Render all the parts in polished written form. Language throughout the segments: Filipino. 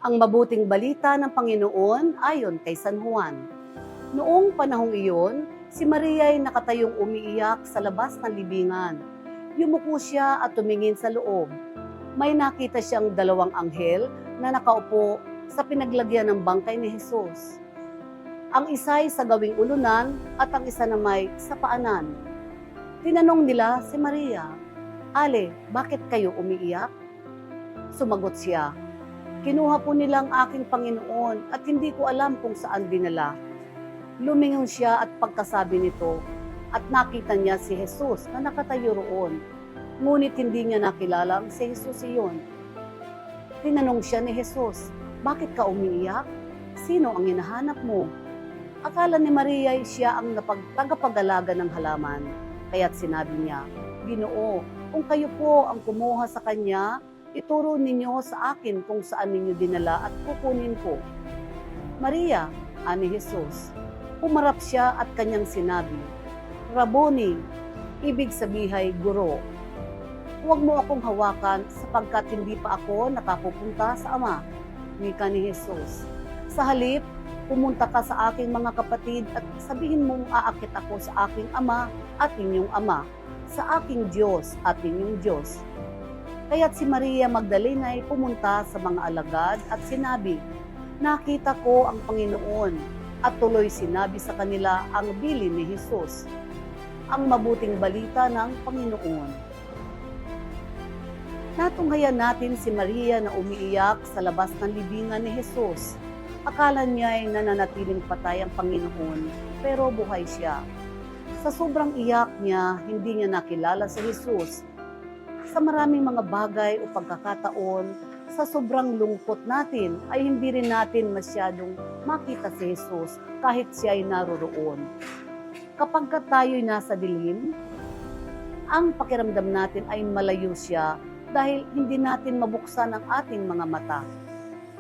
Ang mabuting balita ng Panginoon ayon kay San Juan. Noong panahong iyon, si Maria ay nakatayong umiiyak sa labas ng libingan. Yumuko siya at tumingin sa loob. May nakita siyang dalawang anghel na nakaupo sa pinaglagyan ng bangkay ni Jesus. Ang isa ay sa gawing ulunan at ang isa na may sa paanan. Tinanong nila si Maria, "Ale, bakit kayo umiiyak?" Sumagot siya, "Kinuha po nila ang aking Panginoon at hindi ko alam kung saan dinala." Lumingon siya at pagkasabi nito at nakita niya si Jesus na nakatayo roon. Ngunit hindi niya nakilala ang si Jesus iyon. Tinanong siya ni Jesus, "Bakit ka umiiyak? Sino ang hinahanap mo?" Akala ni Maria ay siya ang tagapag-alaga ng halaman. Kaya't sinabi niya, "Ginoo, kung kayo po ang kumuha sa kanya, ituro ninyo sa akin kung saan ninyo dinala at kukunin ko." "Maria," ani Jesus. Humarap siya at kanyang sinabi, "Rabboni," ibig sabihin guro. "Huwag mo akong hawakan sapagkat hindi pa ako nakapupunta sa Ama," wika ni Jesus. "Sa halip, pumunta ka sa aking mga kapatid at sabihin mong aakit ako sa aking Ama at inyong Ama, sa aking Diyos at inyong Diyos." Kaya't si Maria Magdalena ay pumunta sa mga alagad at sinabi, "Nakita ko ang Panginoon," at tuloy sinabi sa kanila ang bilin ni Jesus. Ang mabuting balita ng Panginoon. Natunghayan natin si Maria na umiiyak sa labas ng libingan ni Jesus. Akala niya ay nananatiling patay ang Panginoon, pero buhay siya. Sa sobrang iyak niya, hindi niya nakilala si Jesus. Sa maraming mga bagay o pagkakataon, sa sobrang lungkot natin ay hindi rin natin masyadong makita si Jesus kahit siya ay naroroon. Kapag tayo'y nasa dilim, ang pakiramdam natin ay malayo siya dahil hindi natin mabuksan ang ating mga mata.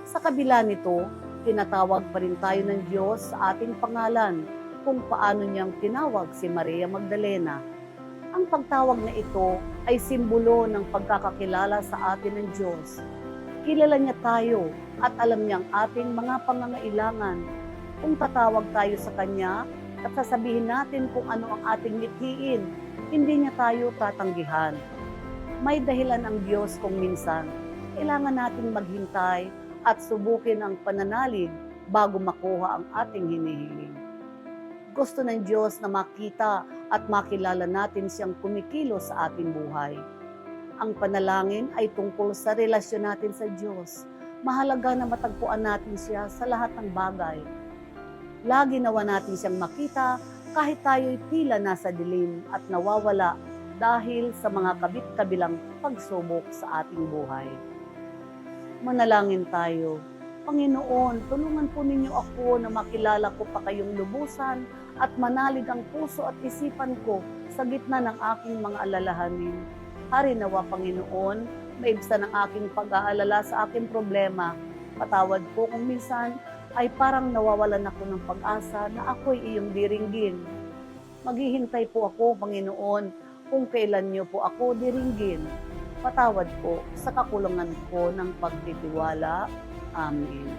Sa kabila nito, tinatawag pa rin tayo ng Diyos sa ating pangalan kung paano niyang tinawag si Maria Magdalena. Ang pagtawag na ito ay simbolo ng pagkakakilala sa atin ng Diyos. Kilala niya tayo at alam niya ang ating mga pangangailangan. Kung tatawag tayo sa Kanya at sasabihin natin kung ano ang ating mithiin, hindi niya tayo tatanggihan. May dahilan ang Diyos kung minsan kailangan nating maghintay at subukin ang pananalig bago makuha ang ating hinihiling. Gusto ng Diyos na makita at makilala natin siyang kumikilos sa ating buhay. Ang panalangin ay tungkol sa relasyon natin sa Diyos. Mahalaga na matagpuan natin siya sa lahat ng bagay. Lagi nawa natin siyang makita kahit tayo'y tila nasa dilim at nawawala dahil sa mga kabit-kabilang pagsubok sa ating buhay. Manalangin tayo. Panginoon, tulungan po ninyo ako na makilala ko pa kayong lubusan at manalig ang puso at isipan ko sa gitna ng aking mga alalahanin. Hari nawa, Panginoon, maibsan ang aking pag-aalala sa aking problema. Patawad po kung minsan ay parang nawawalan ako ng pag-asa na ako'y iyong diringgin. Maghihintay po ako, Panginoon, kung kailan niyo po ako diringgin. Patawad po sa kakulangan ko ng pagtitiwala. Amen.